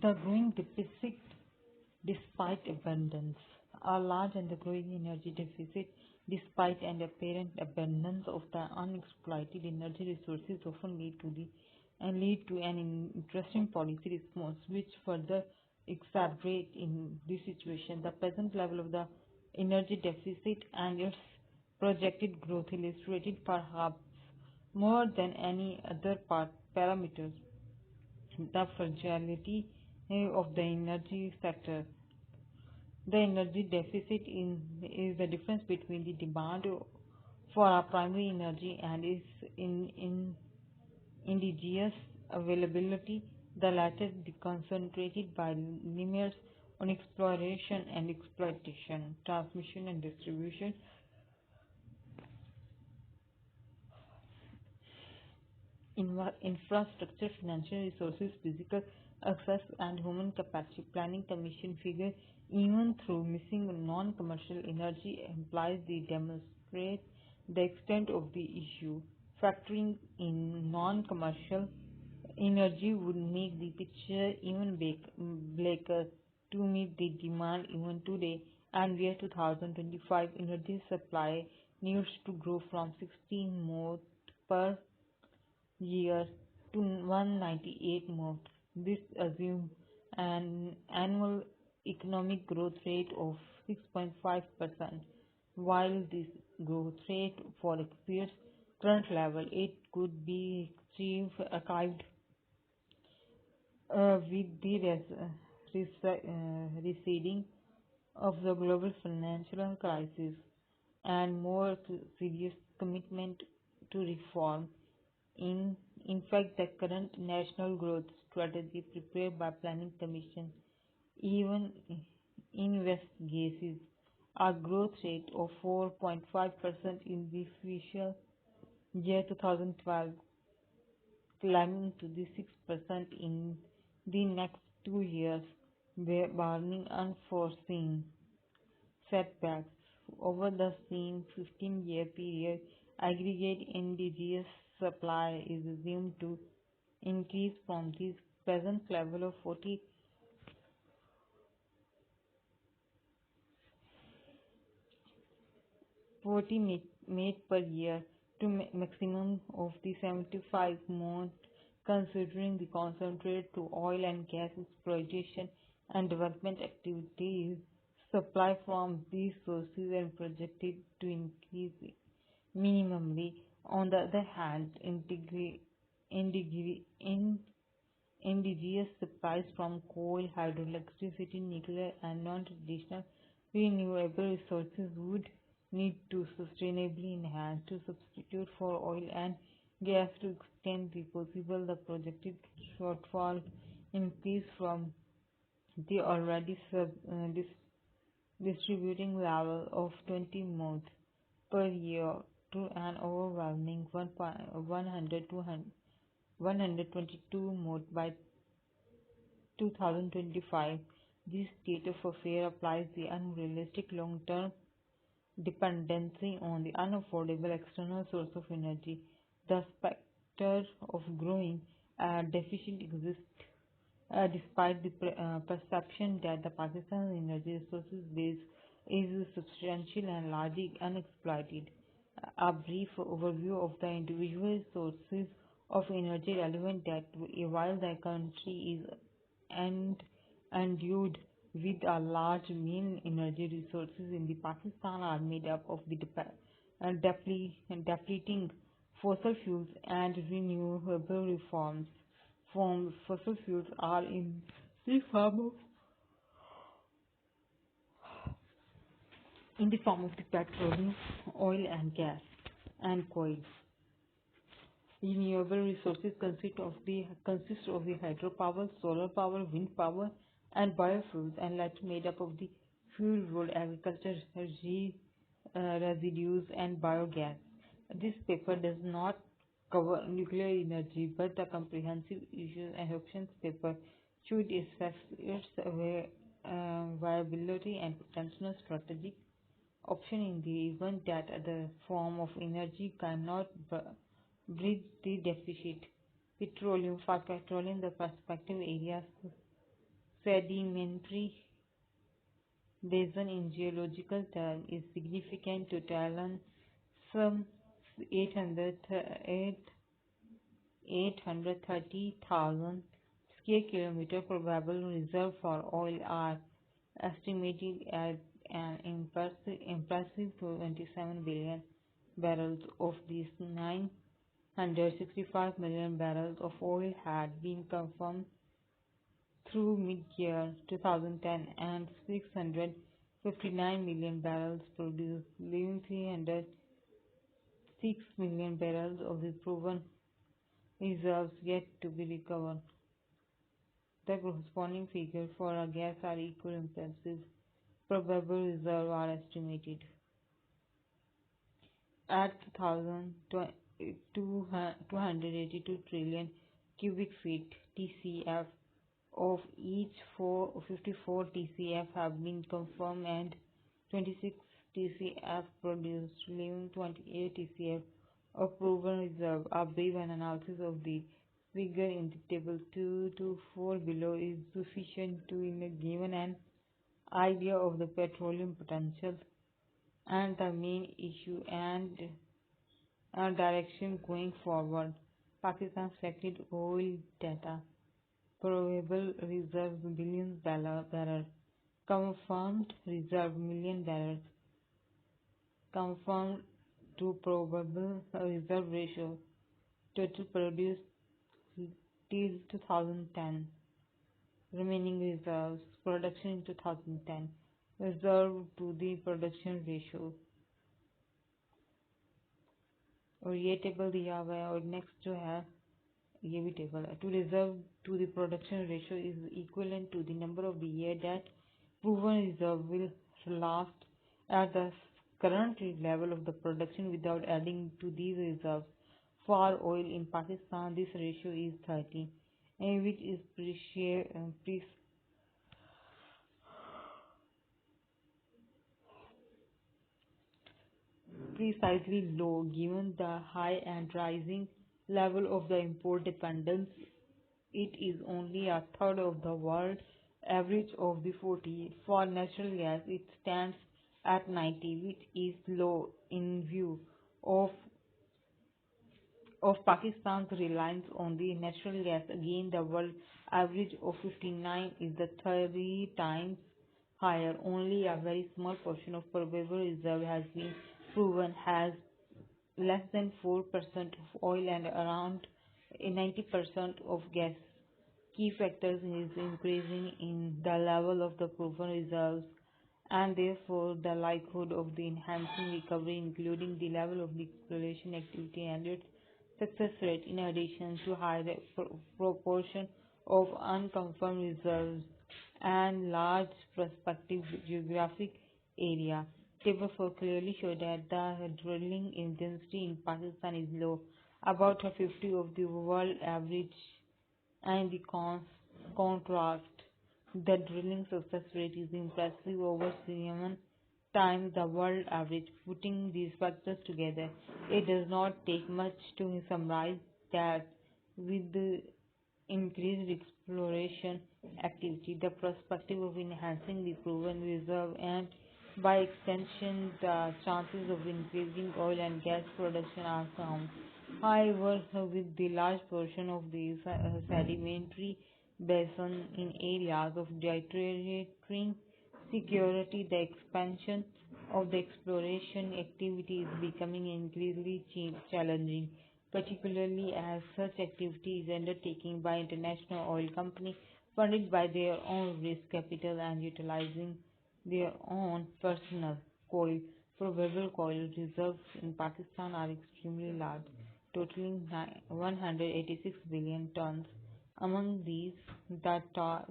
The growing deficit despite abundance. A large and growing energy deficit despite an apparent abundance of the unexploited energy resources often lead to an interesting policy response which further exacerbate in this situation. The present level of the energy deficit and its projected growth illustrated perhaps more than any other parameters the fragility of the energy sector. The energy deficit is the difference between the demand for our primary energy and its indigenous availability, the latter concentrated by limits on exploration and exploitation, transmission and distribution, infrastructure, financial resources, physical access, and human capacity. Planning Commission figure even through missing non-commercial energy implies the demonstrate the extent of the issue. Factoring in non-commercial energy would make the picture even blacker to meet the demand even today, and where 2025 energy supply needs to grow from 16 more per year to 198 more. This assumes an annual economic growth rate of 6.5%. While this growth rate for exceeds current level, it could be achieved with the receding of the global financial crisis and more serious commitment to reform. In, in fact, the current national growth strategy prepared by Planning Commission even investigates a growth rate of 4.5% in the official year 2012, climbing to the 6% in the next 2 years, barring unforeseen setbacks. Over the same 15-year period, aggregate indigenous supply is assumed to increase from the present level of 40 made per year to maximum of the 75 month, considering the concentrate to oil and gas exploitation and development activities. Supply from these sources and projected to increase minimally. On the other hand, indigenous supplies from coal, hydroelectricity, nuclear, and non-traditional renewable resources would need to sustainably enhance to substitute for oil and gas to extend the possible the projected shortfall increase from the already distributing level of 20 months per year to an overwhelming 122 months by 2025. This state of affairs applies the unrealistic long-term dependency on the unaffordable external source of energy. The specter of growing deficit exists despite the perception that the Pakistan's energy resources base is substantial and largely unexploited. A brief overview of the individual sources of energy relevant that while the country is endowed with a large main energy resources in the Pakistan are made up of the depleting fossil fuels and renewable reforms. From fossil fuels are in the form of the petroleum, oil and gas, and coal. Renewable resources consist of the hydropower, solar power, wind power, and biofuels, and later made up of the fuel road agriculture, residues, and biogas. This paper does not cover nuclear energy, but the comprehensive issues and options paper should assess its viability and potential strategic option in the event that other form of energy cannot bridge the deficit. Petroleum. For petroleum, the prospective areas sedimentary basin in geological terms is significant to Thailand, some 800 830,000 square kilometers probable reserve for oil are estimated at an impressive 27 billion barrels. Of these, 965 million barrels of oil had been confirmed through mid-year 2010 and 659 million barrels produced, leaving 306 million barrels of the proven reserves yet to be recovered. The corresponding figures for our gas are equally impressive. Probable reserves are estimated at 282 trillion cubic feet (TCF), of each 54 TCF have been confirmed and 26 TCF produced, leaving 28 TCF of proven reserve. A brief analysis of the figure in the table 2 to 4 below is sufficient to give an idea of the petroleum potential and the main issue and direction going forward. Pakistan selected oil data. Probable reserve billion barrels. Confirmed reserve million barrels. Confirmed to probable reserve ratio. Total produced till 2010. Remaining reserves. Production in 2010. Reserve to the production ratio. और ये table दिया हुआ है और next जो है ये भी टेबल है. To reserve to the production ratio is equivalent to the number of the year that proven reserve will last at the current level of the production without adding to these reserves. For oil in Pakistan, this ratio is 30, which is precisely low given the high and rising level of the import dependence. It is only a third of the world average of the 40. For natural gas, it stands at 90, which is low in view of Pakistan's reliance on the natural gas. Again, the world average of 59 is the 30 times higher. Only a very small portion of probable reserve has been proven, has less than 4% of oil and around 90% of gas. Key factors is increasing in the level of the proven reserves and therefore the likelihood of the enhancing recovery, including the level of the exploration activity and its success rate, in addition to higher proportion of unconfirmed reserves and large prospective geographic area. Table 4 clearly show that the drilling intensity in Pakistan is low, about a 50 of the world average, and the contrast, the drilling success rate is impressive, over 7 times the world average. Putting these factors together, it does not take much to summarize that with the increased exploration activity, the perspective of enhancing the proven reserve, and by extension the chances of increasing oil and gas production are sound. However, with the large portion of the sedimentary basin in areas of deteriorating security, the expansion of the exploration activity is becoming increasingly challenging, particularly as such activity is undertaken by international oil companies funded by their own risk capital and utilizing their own personnel. Coal. Probable coal reserves in Pakistan are extremely large, totaling 186 billion tons. Among these, the Thar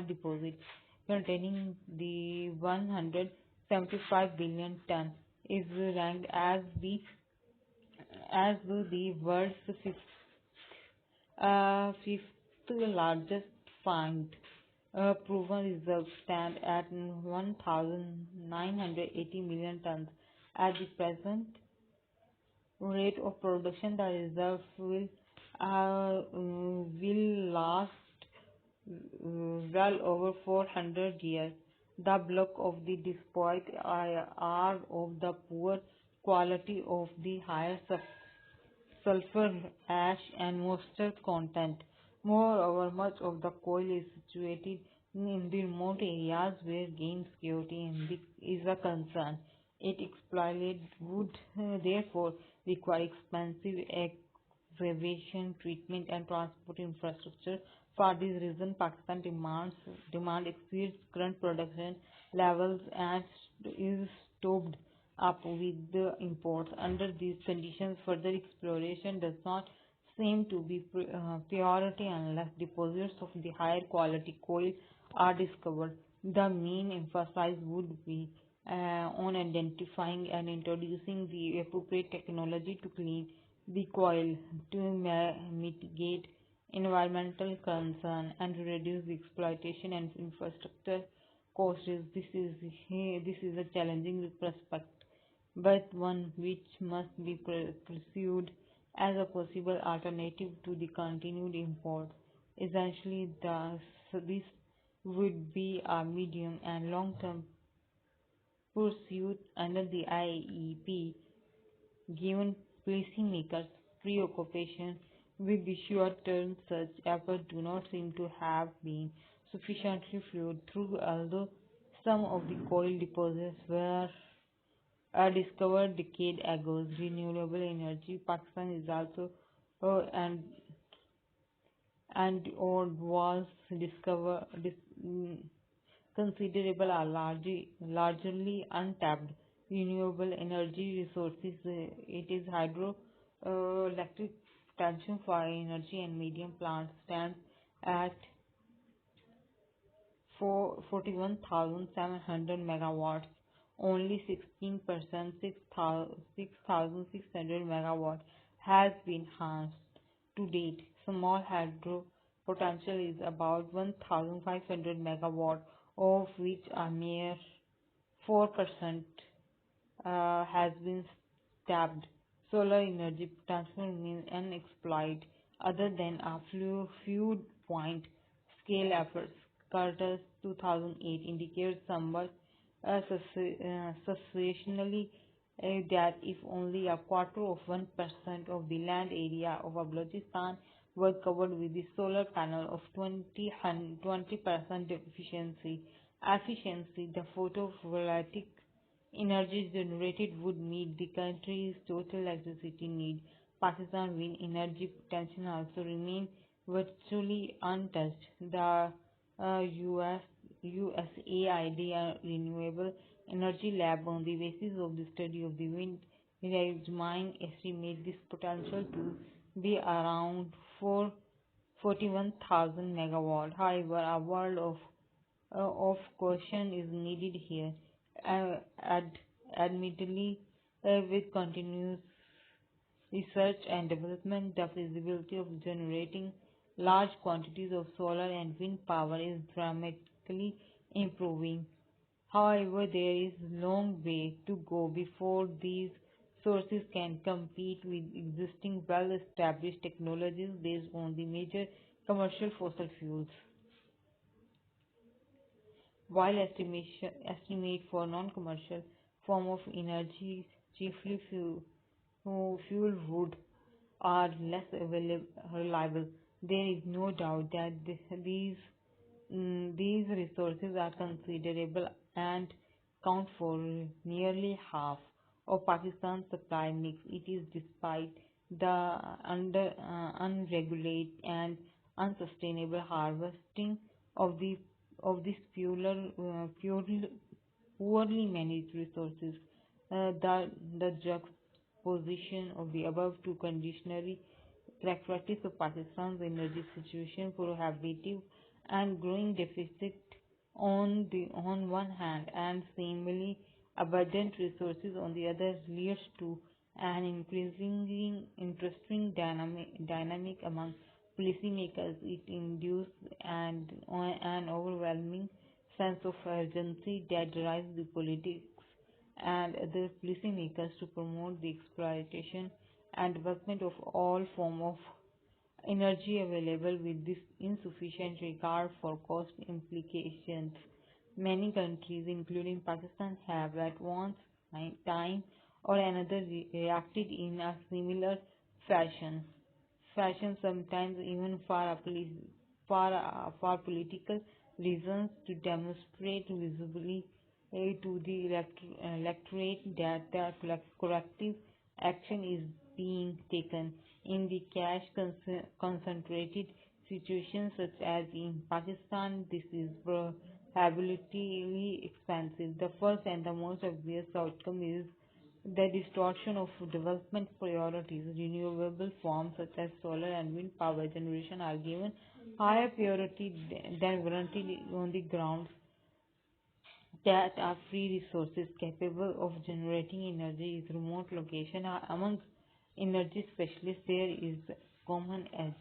deposit, containing the 175 billion ton, is ranked as the world's fifth largest find. Proven reserves stand at 1,980 million tons. At the present rate of production, the reserve will last well over 400 years. The bulk of the despite are of the poor quality of the higher sulfur, ash, and moisture content. Moreover, much of the coal is situated in the remote areas where game security is a concern. It exploited would therefore require expensive excavation, treatment, and transport infrastructure. For this reason, Pakistan demand exceeds current production levels and is stopped up with the imports. Under these conditions, further exploration does not seem to be priority unless deposits of the higher quality coal are discovered. The main emphasis would be on identifying and introducing the appropriate technology to clean the coal, to mitigate environmental concern and to reduce the exploitation and infrastructure costs. This is a challenging prospect, but one which must be pursued as a possible alternative to the continued import. Essentially, this would be a medium and long-term pursuit under the IEP, given policymakers' preoccupation with the short term. Such efforts do not seem to have been sufficiently followed through, although some of the coal deposits were discovered decade ago. Renewable energy. Pakistan is also and or was discover dis, considerable are largely untapped renewable energy resources. It is hydroelectric potential for energy and medium plant stands at 41,700 megawatts. Only 16%, 6,600 megawatts, has been harnessed to date. Small hydro potential is about 1,500 megawatts, of which a mere 4% has been tapped. Solar energy potential remains unexploited other than a few point scale efforts. Carter's 2008 indicates somewhat sensationally that if only a quarter of 1% of the land area of Balochistan were covered with the solar panel of 20% efficiency, the photovoltaic energy generated would meet the country's total electricity need. Pakistan wind energy potential also remain virtually untouched. The US USAID Renewable Energy Lab, on the basis of the study of the wind regime, estimate this potential to be around 41,000 megawatt. However, a world of caution is needed here. Admittedly, with continuous research and development, the feasibility of generating large quantities of solar and wind power is dramatically improving. However, there is a long way to go before these sources can compete with existing well-established technologies based on the major commercial fossil fuels. While estimate for non-commercial form of energy, chiefly fuel wood, are less reliable, there is no doubt that these resources are considerable and count for nearly half of Pakistan's supply mix. It is despite the unregulated and unsustainable harvesting of the of these poorly managed resources. The juxtaposition of the above two conditionary characteristics of Pakistan's energy situation, prohibitive and growing deficit on one hand, and seemingly abundant resources on the other, leads to an increasingly interesting dynamic among policymakers. It induces an overwhelming sense of urgency that drives the politics and other policymakers to promote the exploitation and development of all form of energy available with this insufficient regard for cost implications. Many countries, including Pakistan, have at one time or another reacted in a similar fashion. Sometimes even for political reasons to demonstrate visibly to the electorate that the corrective action is being taken. In the cash concentrated situations such as in Pakistan, this is prohibitively expensive. The first and the most obvious outcome is the distortion of development priorities. Renewable forms such as solar and wind power generation are given higher priority than warranted on the grounds that are free resources capable of generating energy is remote location. Among energy specialists, there is common edge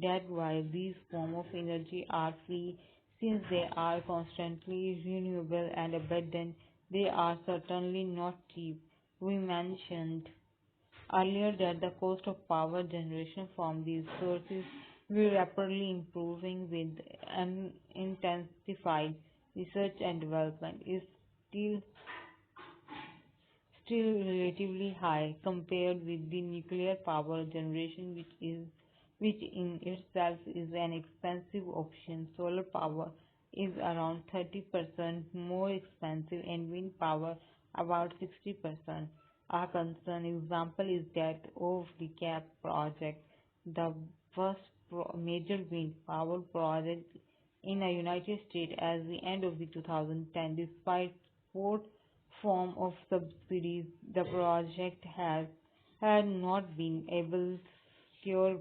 that while these forms of energy are free, since they are constantly renewable and abundant, they are certainly not cheap. We mentioned earlier that the cost of power generation from these sources will rapidly improving with an intensified research and development is still still relatively high compared with the nuclear power generation which in itself is an expensive option. Solar power is around 30% more expensive and wind power about 60%. A concern example is that of the CAP project, the first major wind power project in the United States at the end of the 2010. Despite four form of subsidies, the project had not been able to secure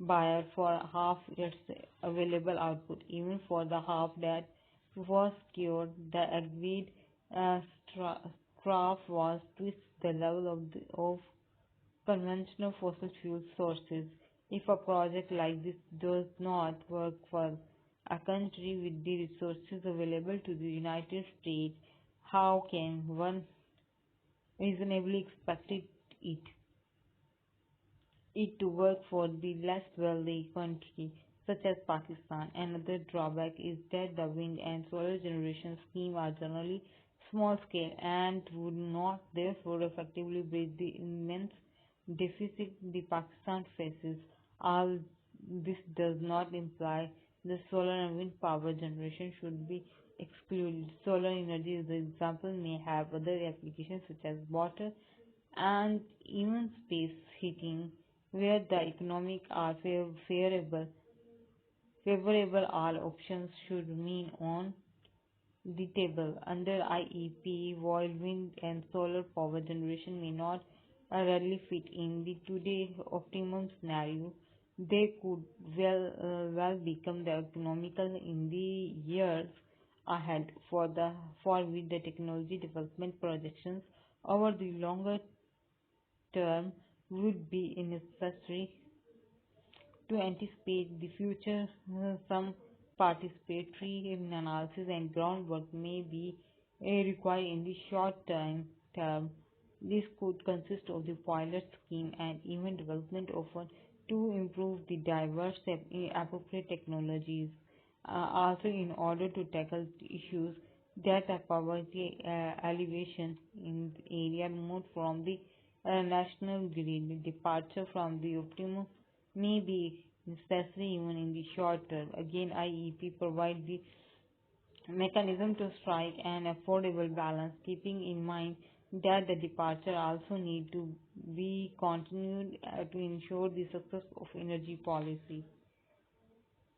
buyer for half its available output. Even for the half that was secured, the agreed uh, stra- straw was twice the level of conventional fossil fuel sources. If a project like this does not work for a country with the resources available to the United States, how can one reasonably expect it to work for the less wealthy country such as Pakistan? Another drawback is that the wind and solar generation schemes are generally small scale and would not therefore effectively bridge the immense deficit the Pakistan faces. All this does not imply the solar and wind power generation should be excluded. Solar energy, as an example, may have other applications such as water and even space heating, where the economic are favorable. All options should remain on the table. Under IEP, while wind and solar power generation may not readily fit in the today optimum scenario, they could well become the economical in the years ahead. For with the technology development projections over the longer term would be necessary to anticipate the future. Some participatory analysis and groundwork may be required in the term. This could consist of the pilot scheme and even development of one to improve the diverse appropriate technologies. Also, in order to tackle the issues that are poverty elevation in the area moved from the national grid, departure from the optimum may be necessary even in the short term. Again, IEP provides the mechanism to strike an affordable balance, keeping in mind that the departure also need to be continued to ensure the success of energy policy.